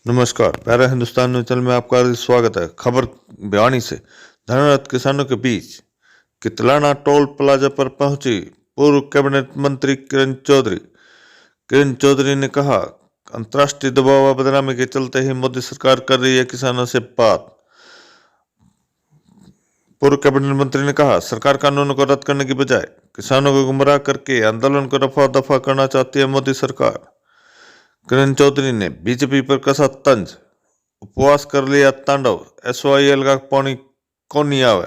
नमस्कार, प्यारा Hindustan news channel में आपका स्वागत है। खबर भिवानी से। धरनारत किसानों के बीच कितलाना टोल प्लाजा पर पहुंची पूर्व कैबिनेट मंत्री किरण चौधरी। किरण चौधरी ने कहा, अंतर्राष्ट्रीय दबाव व बदनामी के चलते ही मोदी सरकार कर रही है किसानों से बात। पूर्व कैबिनेट मंत्री ने कहा, सरकार कानूनों को रद्द करने की बजाय किसानों को गुमराह करके आंदोलन को रफा दफा करना चाहती है मोदी सरकार। किरण चौधरी ने बीजेपी पर कसा तंज, उपवास कर लिया तांडव, SYL का पानी कौन नहीं आवे।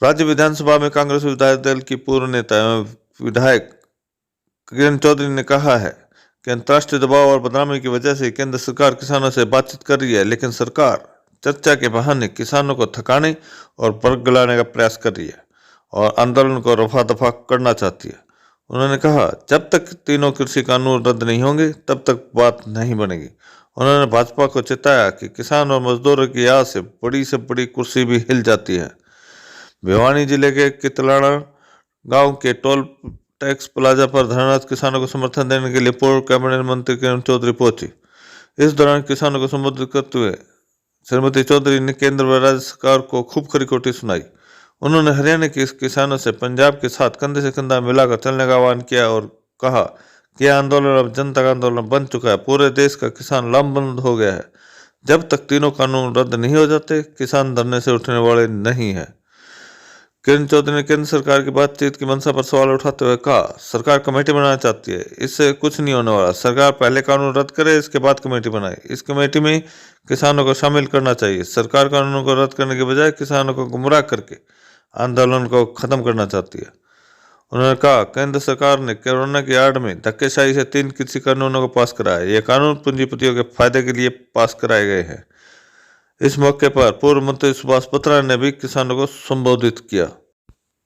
राज्य विधानसभा में कांग्रेस विधायक दल की पूर्व नेता एवं विधायक किरण चौधरी ने कहा है कि अंतर्राष्ट्रीय दबाव और बदनामी की वजह से केंद्र सरकार किसानों से बातचीत कर रही है, लेकिन सरकार चर्चा के बहाने किसानों को थकाने और बरगलाने का प्रयास कर रही है और आंदोलन को रफा दफा करना चाहती है। उन्होंने कहा, जब तक तीनों कृषि कानून रद्द नहीं होंगे तब तक बात नहीं बनेगी। उन्होंने भाजपा को चेताया कि किसान और मजदूरों की आय से बड़ी कुर्सी भी हिल जाती है। भिवानी जिले के कितलाना गांव के टोल टैक्स प्लाजा पर धरनारत किसानों को समर्थन देने के लिए पूर्व कैबिनेट मंत्री किरण चौधरी पहुंची। इस दौरान किसानों को संबोधित करते हुए श्रीमती चौधरी ने केंद्र व राज्य सरकार को खूब खरी-खोटी सुनाई। उन्होंने हरियाणा के किसानों से पंजाब के साथ कंधे से कंधा मिलाकर चलने का आह्वान किया और कहा कि यह आंदोलन अब जनता का आंदोलन बन चुका है। पूरे देश का किसान लामबंद हो गया है। जब तक तीनों कानून रद्द नहीं हो जाते, किसान धरने से उठने वाले नहीं है। किरण चौधरी ने केंद्र सरकार की बातचीत की मंशा पर सवाल उठाते हुए कहा, सरकार कमेटी बनाना चाहती है, इससे कुछ नहीं होने वाला। सरकार पहले कानून रद्द करे, इसके बाद कमेटी बनाए। इस कमेटी में किसानों को शामिल करना चाहिए। सरकार कानूनों को रद्द करने के बजाय किसानों को गुमराह करके आंदोलन को खत्म करना चाहती है। उन्होंने कहा, केंद्र सरकार ने कोरोना की आड़ में धक्केशाही से 3 कृषि कानूनों को पास कराया है। ये कानून पूंजीपतियों के फायदे के लिए पास कराए गए हैं। इस मौके पर पूर्व मंत्री सुभाष बत्रा ने भी किसानों को संबोधित किया।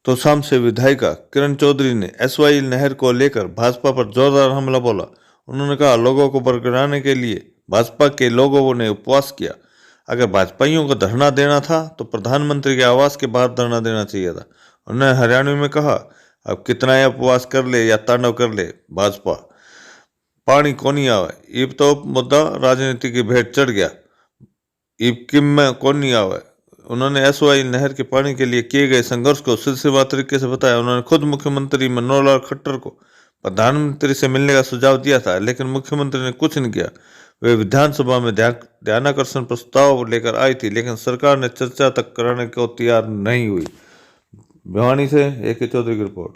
तो शाम से विधायिका किरण चौधरी ने SYL नहर को लेकर भाजपा पर जोरदार हमला बोला। उन्होंने कहा, लोगों को बरगलाने के लिए भाजपा के लोगों ने उपवास किया। अगर भाजपाइयों को धरना देना था तो प्रधानमंत्री के आवास के बाहर धरना देना चाहिए था। उन्होंने हरियाणा में कहा, अब कितना ही उपवास कर ले या तांडव कर ले, भाजपा पानी कोनी आवे। इब तो मुद्दा राजनीति की भेंट चढ़ गया, इब किम में कौन नहीं आवे। उन्होंने SYL नहर के पानी के लिए किए गए संघर्ष को सिलसिलेवार तरीके से बताया। उन्होंने खुद मुख्यमंत्री मनोहर लाल खट्टर को प्रधानमंत्री से मिलने का सुझाव दिया था, लेकिन मुख्यमंत्री ने कुछ नहीं किया। वे विधानसभा में ध्यानाकर्षण प्रस्ताव लेकर आई थी, लेकिन सरकार ने चर्चा तक कराने को तैयार नहीं हुई। भिवानी से AK चौधरी की रिपोर्ट।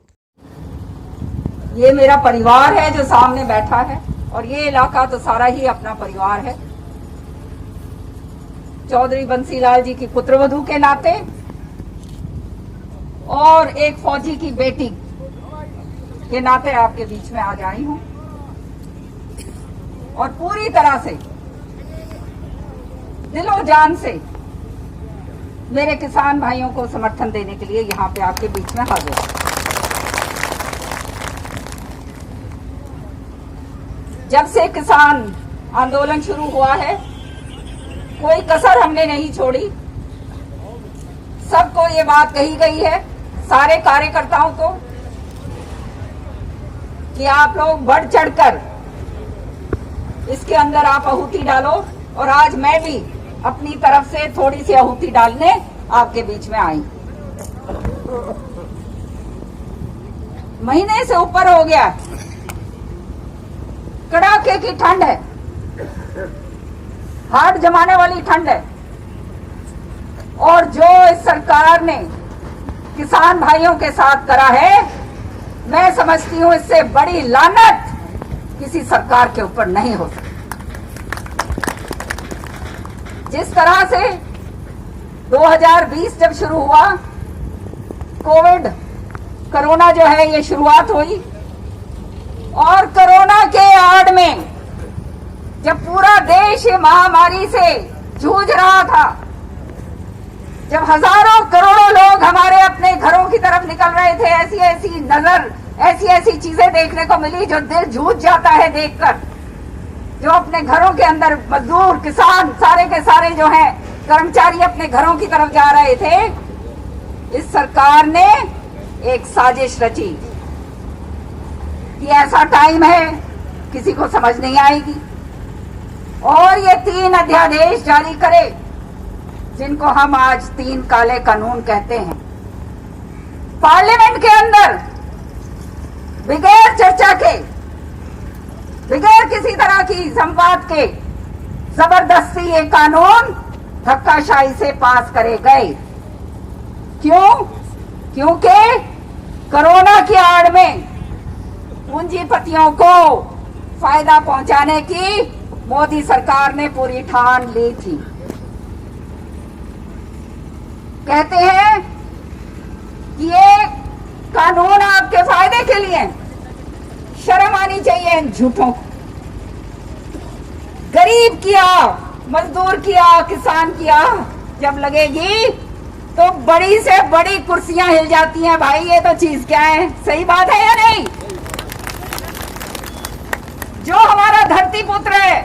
ये मेरा परिवार है जो सामने बैठा है और ये इलाका तो सारा ही अपना परिवार है। चौधरी बंसीलाल जी की पुत्रवधू के नाते और एक फौजी की बेटी के नाते आपके बीच में आज आई हूं और पूरी तरह से दिलो जान से मेरे किसान भाइयों को समर्थन देने के लिए यहां पे आपके बीच में हाजिर हूं। जब से किसान आंदोलन शुरू हुआ है, कोई कसर हमने नहीं छोड़ी। सबको ये बात कही गई है, सारे कार्यकर्ताओं को, कि आप लोग बढ़ चढ़कर इसके अंदर आप आहुति डालो। और आज मैं भी अपनी तरफ से थोड़ी सी आहुति डालने आपके बीच में आई। महीने से ऊपर हो गया, कड़ाके की ठंड है, हाथ जमाने वाली ठंड है। और जो इस सरकार ने किसान भाइयों के साथ करा है, मैं समझती हूं इससे बड़ी लानत किसी सरकार के ऊपर नहीं हो सकती। जिस तरह से 2020 जब शुरू हुआ, कोरोना जो है ये शुरुआत हुई, और कोरोना के आड़ में जब पूरा देश महामारी से जूझ रहा था, जब हजारों करोड़ों लोग हमारे अपने घरों की तरफ निकल रहे थे, ऐसी ऐसी चीजें देखने को मिली जो दिल जूझ जाता है देखकर। जो अपने घरों के अंदर मजदूर, किसान, सारे के सारे जो हैं कर्मचारी अपने घरों की तरफ जा रहे थे, इस सरकार ने एक साजिश रची कि ऐसा टाइम है किसी को समझ नहीं आएगी, और ये 3 अध्यादेश जारी करे जिनको हम आज 3 काले कानून कहते हैं। पार्लियामेंट के अंदर बगैर चर्चा के, बगैर किसी तरह की संवाद के जबरदस्ती ये कानून धक्काशाही से पास करे गए। क्यों? क्योंकि कोरोना की आड़ में पूंजीपतियों को फायदा पहुंचाने की मोदी सरकार ने पूरी ठान ली थी। कहते हैं कि ये कानून आपके फायदे के लिए, शर्म आनी चाहिए इन झूठों को। गरीब की आह, मजदूर की आह, किसान की आह जब लगेगी तो बड़ी से बड़ी कुर्सियां हिल जाती हैं। भाई ये तो चीज क्या है? सही बात है या नहीं? जो हमारा धरती पुत्र है,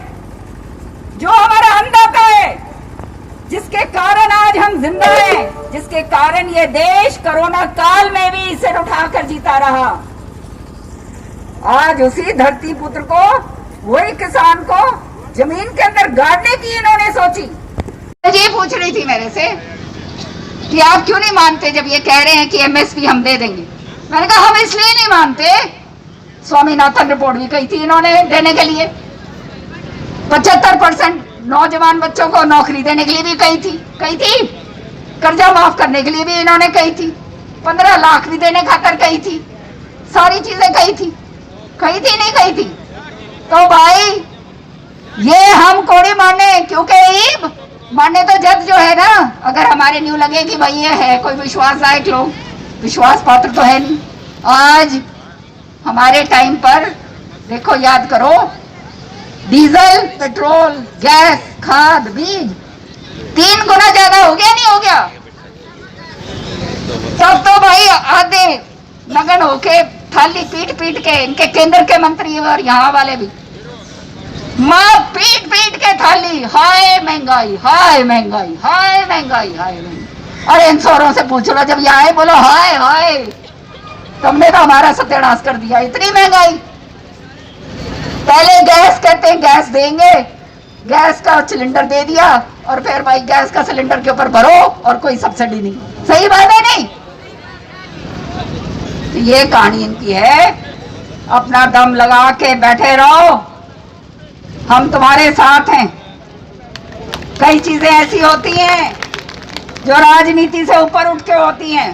जो हमारा अन्नदाता है, जिसके कारण आज हम जिंदा हैं, जिसके कारण ये देश कोरोना काल में भी सिर उठाकर जीता रहा, आज उसी धरती पुत्र को, वही किसान को जमीन के अंदर गाड़ने की इन्होंने सोची। ये पूछ रही थी मेरे से कि आप क्यों नहीं मानते जब ये कह रहे हैं कि एमएसपी हम दे देंगे। मैंने कहा हम इसलिए नहीं मानते, स्वामीनाथन रिपोर्ट भी कही थी इन्होंने देने के लिए, 75% नौजवान बच्चों को नौकरी देने के लिए भी कही थी, कर्जा माफ करने के लिए भी इन्होंने कही थी, 15 लाख भी देने खातर कही थी, सारी चीजें कही थी नहीं कही थी। तो भाई ये हम कोड़ी माने, क्योंकि ईब माने तो जब जो है ना, अगर हमारे न्यू लगे कि भाई ये है कोई विश्वास लायक लोग, विश्वास पात्र तो है नहीं। आज हमारे टाइम पर देखो, याद करो, डीजल, पेट्रोल, गैस, खाद, बीज 3 गुना ज्यादा हो गया, नहीं हो गया? तब तो भाई आधे लगन होके थाली पीट के, इनके केंद्र के मंत्री और यहाँ वाले भी माँ पीट के थाली, हाय महंगाई, हाय महंगाई, हाय महंगाई, हाय महंगाई। अरे इन सौरों से पूछ लो, जब यहाँ आए बोलो हाय हाय, तुमने तो हमारा सत्यानाश कर दिया, इतनी महंगाई। पहले गैस कहते हैं गैस देंगे, गैस का सिलेंडर दे दिया, और फिर भाई गैस का सिलेंडर के ऊपर भरो और कोई सब्सिडी नहीं। सही बात है नहीं? ये कहानी इनकी है। अपना दम लगा के बैठे रहो, हम तुम्हारे साथ हैं। कई चीजें ऐसी होती हैं जो राजनीति से ऊपर उठ के होती हैं,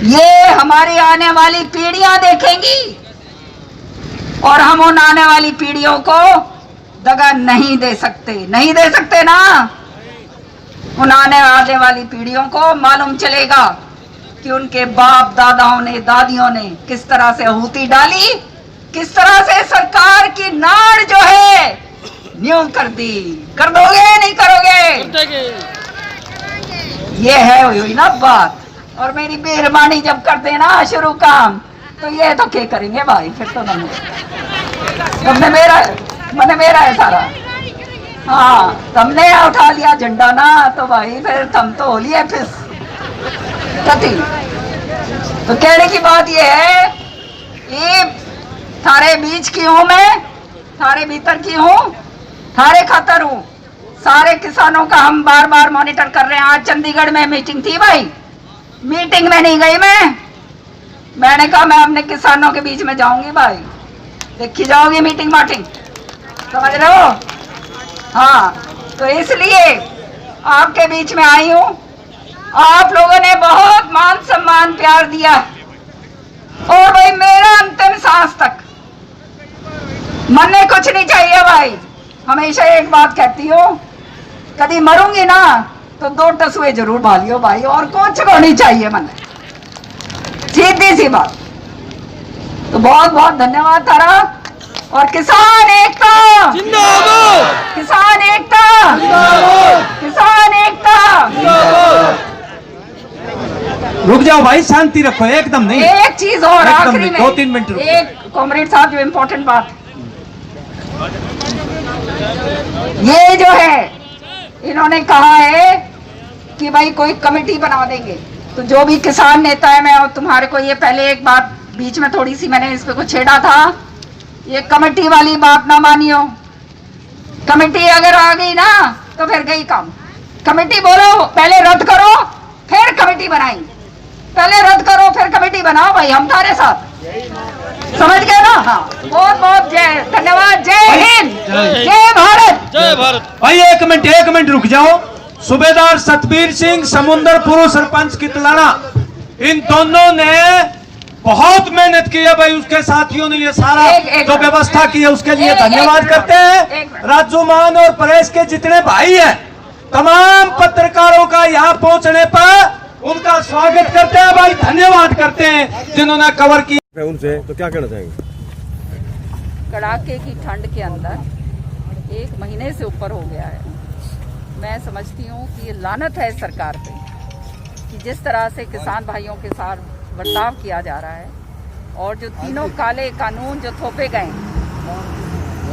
ये हमारी आने वाली पीढ़ियां देखेंगी, और हम उन आने वाली पीढ़ियों को दगा नहीं दे सकते ना। उन आने वाली पीढ़ियों को मालूम चलेगा कि उनके बाप दादाओं ने, दादियों ने किस तरह से आहुति डाली, किस तरह से सरकार की नाड़ जो है न्यून कर दी। कर दोगे नहीं करोगे? ये है हुई ना बात। और मेरी मेहरबानी जब कर देना शुरू काम, तो ये तो क्या करेंगे भाई? फिर तो तुमने मेरा है सारा। हाँ, तुमने उठा लिया झंडा ना, तो भाई फिर तुम तो हो लिए फिर कति। तो कहने की बात ये है, ये थारे बीच की हूं मैं, थारे भीतर की हूं, थारे खातर हूं। सारे किसानों का हम बार बार मॉनिटर कर रहे हैं। आज चंडीगढ़ में मीटिंग थी भाई, मीटिंग में नहीं गई मैंने कहा मैं अपने किसानों के बीच में जाऊंगी भाई, देखी जाओगी मीटिंग माटिंग, समझ रहे हो? हाँ, तो इसलिए आपके बीच में आई हूं। आप लोगों ने बहुत मान सम्मान प्यार दिया, और भाई मेरा अंतिम सांस तक मन में कुछ नहीं चाहिए भाई। हमेशा एक बात कहती हूँ कभी मरूंगी ना तो 2 टसुए जरूर भालियो भाई, और कुछ को नहीं चाहिए मन, सीधी सी बात। तो बहुत बहुत धन्यवाद तारा। और किसान एकता जिंदाबाद, किसान एकता जिंदाबाद, किसान एकता। रुक जाओ भाई, शांति रखो, एकदम नहीं। एक चीज और एकदम आखिरी नहीं, में, 2-3 मिनट रुको। एक कॉमरेड साहब जो इम्पोर्टेंट बात, ये जो है इन्होंने कहा है कि भाई कोई कमेटी बना देंगे, तो जो भी किसान नेता है, मैं और तुम्हारे को ये पहले एक बात बीच में थोड़ी सी मैंने इस पे कुछ छेड़ा था, ये कमेटी वाली बात ना मानियो। कमेटी अगर आ गई ना तो फिर गई काम। कमेटी बोलो पहले रद्द करो फिर कमेटी बनाई, पहले रद्द करो फिर कमेटी बनाओ भाई, हम तारे साथ, समझ गए ना। हाँ, बहुत बहुत जय, धन्यवाद, जय हिंद, जय भारत, जय भारत। भाई एक मिनट रुक जाओ। सूबेदार सतबीर सिंह समुंदर पूर्व सरपंच की तुलना, इन दोनों ने बहुत मेहनत की है भाई, उसके साथियों ने ये सारा जो व्यवस्था की है उसके लिए धन्यवाद करते हैं। राजू मान और परेश के जितने भाई हैं, तमाम पत्रकारों का यहाँ पहुंचने पर उनका स्वागत करते हैं भाई, धन्यवाद करते हैं जिन्होंने कवर किया। उनसे तो क्या कहना चाहेंगे? कड़ाके की ठंड के अंदर 1 महीने से ऊपर हो गया है। मैं समझती हूँ कि ये लानत है सरकार पे कि जिस तरह से किसान भाइयों के साथ बर्ताव किया जा रहा है, और जो तीनों काले कानून जो थोपे गए,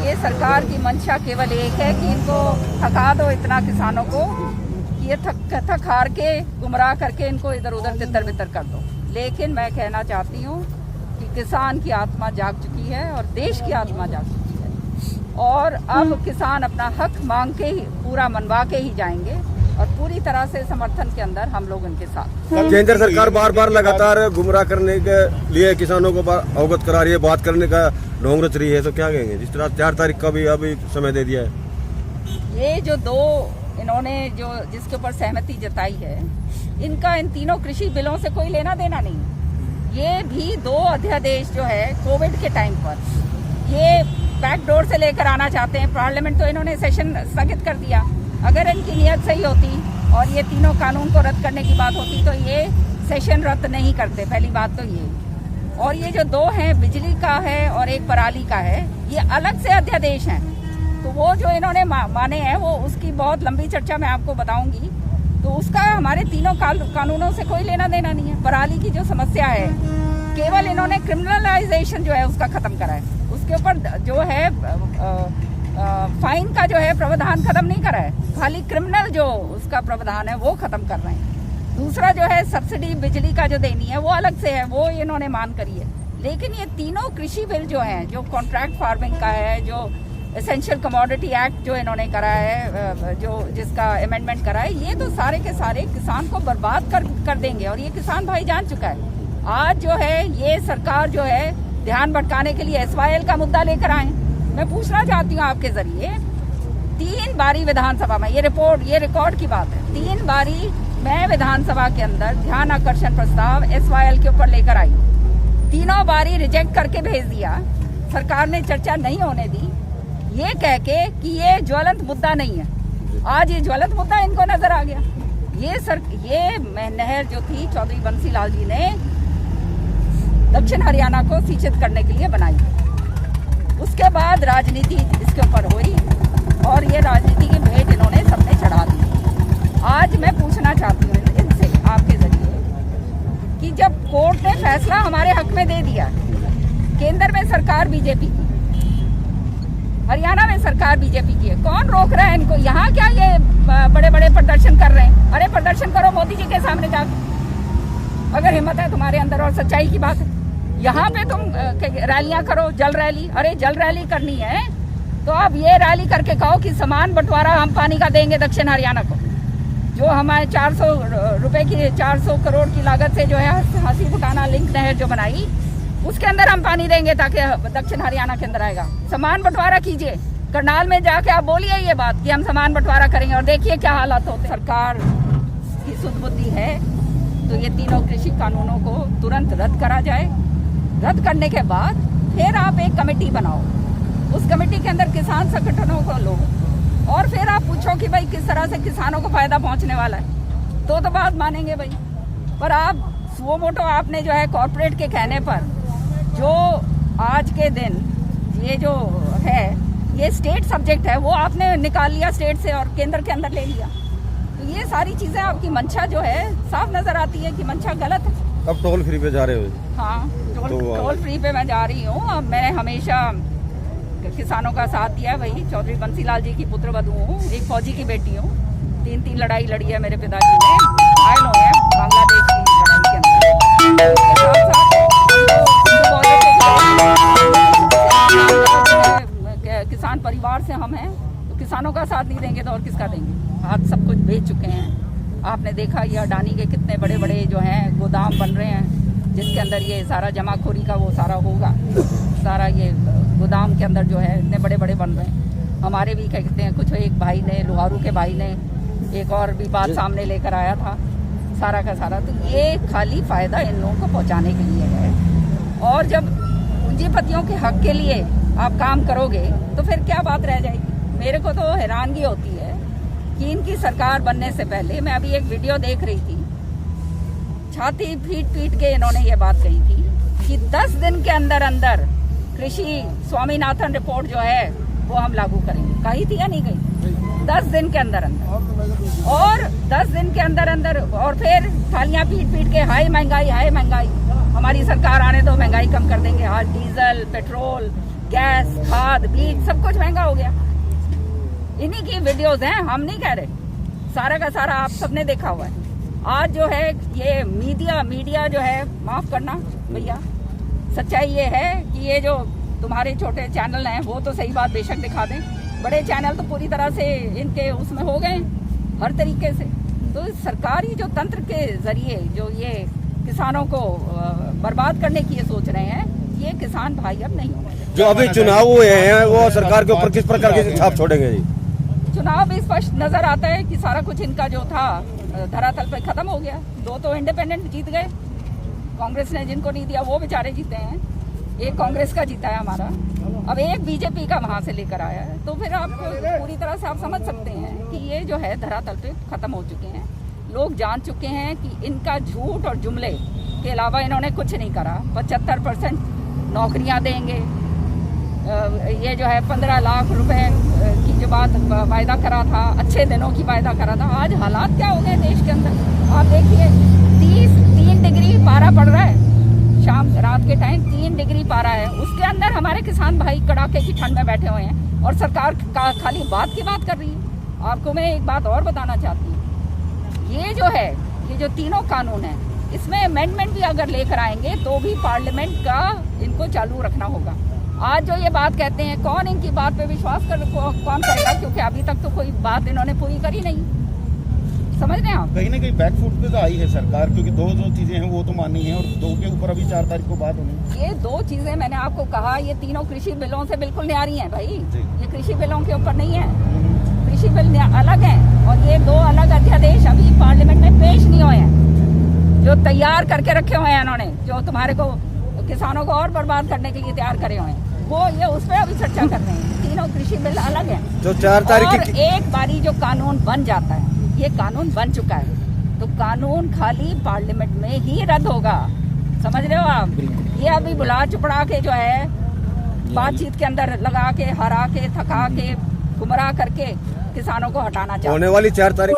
ये सरकार की मंशा केवल एक है कि इनको थका दो इतना किसानों को कि ये थक हार के गुमराह करके इनको इधर उधर तितर बितर कर दो। लेकिन मैं कहना चाहती हूँ कि किसान की आत्मा जाग चुकी है और देश की आत्मा जाग चुकी है, और अब किसान अपना हक मांग के ही, पूरा मनवा के ही जाएंगे, और पूरी तरह से समर्थन के अंदर हम लोग उनके साथ। केंद्र सरकार बार बार लगातार गुमराह करने के लिए किसानों को अवगत करा रही है, बात करने का ढोंग रच रही है, तो क्या कहेंगे? जिस तरह 4 तारीख का भी अभी समय दे दिया है। ये जो 2 इन्होंने जो जिसके ऊपर सहमति जताई है, इनका इन तीनों कृषि बिलों से कोई लेना देना नहीं। ये भी 2 अध्यादेश जो है कोविड के टाइम पर ये बैकडोर से लेकर आना चाहते हैं। पार्लियामेंट तो इन्होंने सेशन स्थगित कर दिया। अगर इनकी नीयत सही होती और ये तीनों कानून को रद्द करने की बात होती तो ये सेशन रद्द नहीं करते, पहली बात तो ये। और ये जो 2 हैं, बिजली का है और एक पराली का है, ये अलग से अध्यादेश हैं। तो वो जो इन्होंने माने हैं, वो उसकी बहुत लंबी चर्चा मैं आपको बताऊंगी। तो उसका हमारे तीनों कानूनों से कोई लेना देना नहीं है। पराली की जो समस्या है, केवल इन्होंने क्रिमिनलाइजेशन जो है उसका खत्म करा है, उसके ऊपर जो है फाइन का जो है प्रावधान खत्म नहीं करा है, खाली क्रिमिनल जो उसका प्रावधान है वो खत्म कर रहे हैं। दूसरा जो है सब्सिडी बिजली का जो देनी है वो अलग से है, वो इन्होंने मांग करी है। लेकिन ये तीनों कृषि बिल जो हैं, जो कॉन्ट्रैक्ट फार्मिंग का है, जो एसेंशियल कमोडिटी एक्ट जो इन्होंने करा है, जो जिसका अमेंडमेंट करा है, ये तो सारे के सारे किसान को बर्बाद कर देंगे, और ये किसान भाई जान चुका है। आज जो है ये सरकार जो है ध्यान भटकाने के लिए SYL का मुद्दा लेकर आए। मैं पूछना चाहती हूँ आपके जरिए, 3 बारी विधानसभा में, ये रिकॉर्ड की बात है, 3 बारी मैं विधानसभा के अंदर ध्यान आकर्षण प्रस्ताव SYL के ऊपर लेकर आई, तीनों बारी रिजेक्ट करके भेज दिया। सरकार ने चर्चा नहीं होने दी, ये कह के कि ये ज्वलंत मुद्दा नहीं है। आज ये ज्वलंत मुद्दा इनको नजर आ गया। ये नहर जो थी चौधरी बंसी लाल जी ने दक्षिण हरियाणा को सिंचित करने के लिए बनाई। उसके बाद राजनीति इसके ऊपर हुई और ये राजनीति की भेंट इन्होंने सबने चढ़ा दी। आज मैं पूछना चाहती हूँ इनसे आपके जरिए कि जब कोर्ट ने फैसला हमारे हक में दे दिया, केंद्र में सरकार बीजेपी की, हरियाणा में सरकार बीजेपी की है, कौन रोक रहा है इनको? यहाँ क्या ये बड़े बड़े प्रदर्शन कर रहे हैं? अरे प्रदर्शन करो मोदी जी के सामने जाकर, अगर हिम्मत है तुम्हारे अंदर और सच्चाई की बात है। यहाँ पे तुम रैलियां करो, जल रैली, अरे जल रैली करनी है तो अब ये रैली करके कहो कि समान बंटवारा हम पानी का देंगे दक्षिण हरियाणा को। जो हमारे 400 रुपए की 400 करोड़ की लागत से जो है हंसी फुटाना लिंक नहर जो बनाई, उसके अंदर हम पानी देंगे ताकि दक्षिण हरियाणा के अंदर आएगा। समान बंटवारा कीजिए, करनाल में जाके आप बोलिए ये बात कि हम समान बंटवारा करेंगे, और देखिए क्या हालात होते। सरकार की सुध-बुद्धि है तो ये तीनों कृषि कानूनों को तुरंत रद्द करा जाए। रद्द करने के बाद फिर आप एक कमेटी बनाओ, उस कमेटी के अंदर किसान संगठनों को लो और फिर आप पूछो कि भाई किस तरह से किसानों को फायदा पहुंचने वाला है, तो बात मानेंगे भाई। पर आप सुओ मोटो आपने जो है कॉर्पोरेट के कहने पर जो आज के दिन ये जो है ये स्टेट सब्जेक्ट है, वो आपने निकाल लिया स्टेट से और केंद्र के अंदर ले लिया। तो ये सारी चीजें आपकी मंशा जो है साफ नजर आती है कि मंशा गलत है। अब टोल फ्री पे जा रहे हो? हाँ, टोल फ्री पे मैं जा रही हूँ। अब मैंने हमेशा किसानों का साथ दिया। वही चौधरी बंसीलाल जी की पुत्रवधू हूँ, एक फौजी की बेटी हूँ। 3 लड़ाई लड़ी है मेरे पिताजी ने, घायल हुए हैं बांग्लादेश की लड़ाई के अंदर। किसान परिवार से हम हैं, तो किसानों का साथ नहीं देंगे तो और किसका देंगे। आज सब कुछ बेच चुके हैं। आपने देखा ये अडानी के कितने बड़े बड़े जो हैं गोदाम बन रहे हैं, जिसके अंदर ये सारा जमाखोरी का वो सारा होगा। सारा ये गोदाम के अंदर जो है इतने बड़े बड़े बन रहे हैं। हमारे भी क्या कहते हैं, कुछ एक भाई ने, लोहारू के भाई ने एक और भी बात सामने लेकर आया था, सारा का सारा। तो ये खाली फायदा इन लोगों को पहुंचाने के लिए है। और जब पूंजीपतियों के हक के लिए आप काम करोगे तो फिर क्या बात रह जाएगी। मेरे को तो हैरानगी होती है कि इनकी सरकार बनने से पहले मैं अभी एक वीडियो देख रही थी, छाती पीट के इन्होंने ये बात कही थी कि 10 दिन के अंदर अंदर कृषि स्वामीनाथन रिपोर्ट जो है वो हम लागू करेंगे। कही थी या नहीं कही? 10 दिन के अंदर अंदर। और 10 दिन के अंदर अंदर और फिर थालियां पीट के हाई महंगाई, हमारी सरकार आने तो महंगाई कम कर देंगे। आज डीजल, पेट्रोल, गैस, खाद, बीज सब कुछ महंगा हो गया। इन्हीं की वीडियोस हैं, हम नहीं कह रहे। सारा का सारा आप सबने देखा हुआ है। आज जो है ये मीडिया जो है, माफ करना भैया, सच्चाई ये है कि ये जो तुम्हारे छोटे चैनल हैं वो तो सही बात बेशक दिखा दें, बड़े चैनल तो पूरी तरह से इनके उसमें हो गए हर तरीके से। तो सरकारी जो तंत्र के जरिए जो ये किसानों को बर्बाद करने की ये सोच रहे हैं, ये किसान भाई अब नहीं होंगे। जो अभी चुनाव हुए हैं वो सरकार के ऊपर किस प्रकार की छाप छोड़ेंगे जी? चुनाव भी स्पष्ट नजर आता है कि सारा कुछ इनका जो था धरातल पे खत्म हो गया। 2 तो इंडिपेंडेंट जीत गए, कांग्रेस ने जिनको नहीं दिया वो बेचारे जीते हैं। एक कांग्रेस का जीता है हमारा, अब एक बीजेपी का वहां से लेकर आया है। तो फिर आप पूरी तरह से आप समझ सकते हैं कि ये जो है धरातल पे खत्म हो चुके हैं। लोग जान चुके हैं कि इनका झूठ और जुमले के अलावा इन्होंने कुछ नहीं करा। 75% नौकरियां देंगे, ये जो है 15 लाख रुपए की जो बात वायदा करा था, अच्छे दिनों की वायदा करा था। आज हालात क्या हो गए देश के अंदर आप देखिए। 3 डिग्री पारा पड़ रहा है, शाम रात के टाइम 3 डिग्री पारा है। उसके अंदर हमारे किसान भाई कड़ाके की ठंड में बैठे हुए हैं और सरकार खाली बात की बात कर रही है। आपको मैं एक बात और बताना चाहती हूँ, ये जो है ये जो तीनों कानून है, इसमें अमेंडमेंट भी अगर लेकर आएंगे तो भी पार्लियामेंट का इनको चालू रखना होगा। आज जो ये बात कहते हैं, कौन इनकी बात पे विश्वास कौन करेगा, क्योंकि अभी तक तो कोई बात इन्होंने पूरी करी नहीं। समझ रहे हैं आप? कहीं ना कहीं बैकफुट पे तो आई है सरकार, क्योंकि 2 जो चीजें हैं वो तो माननी है और 2 के ऊपर अभी 4 तारीख को बात होनी। ये 2 चीजें मैंने आपको कहा, ये तीनों कृषि बिलों से बिल्कुल न्यारी हैं भाई। ये कृषि बिलों के ऊपर नहीं है, कृषि बिल अलग है और ये 2 अलग अध्यादेश अभी पार्लियामेंट में पेश नहीं हुए हैं, जो तैयार करके रखे हुए हैं इन्होंने, जो तुम्हारे को किसानों को और बर्बाद करने के लिए तैयार करे हुए हैं। वो ये उस पर अभी चर्चा कर रहे हैं। तीनों कृषि बिल अलग है। जो 4 तारीख और एक बारी जो कानून बन जाता है, ये कानून बन चुका है, तो कानून खाली पार्लियामेंट में ही रद्द होगा। समझ रहे हो आप? ये अभी बुला चुपड़ा के जो है बातचीत के अंदर लगा के, हरा के, थका के, गुमराह करके किसानों को हटाना चाहते हैं। होने वाली 4 तारीख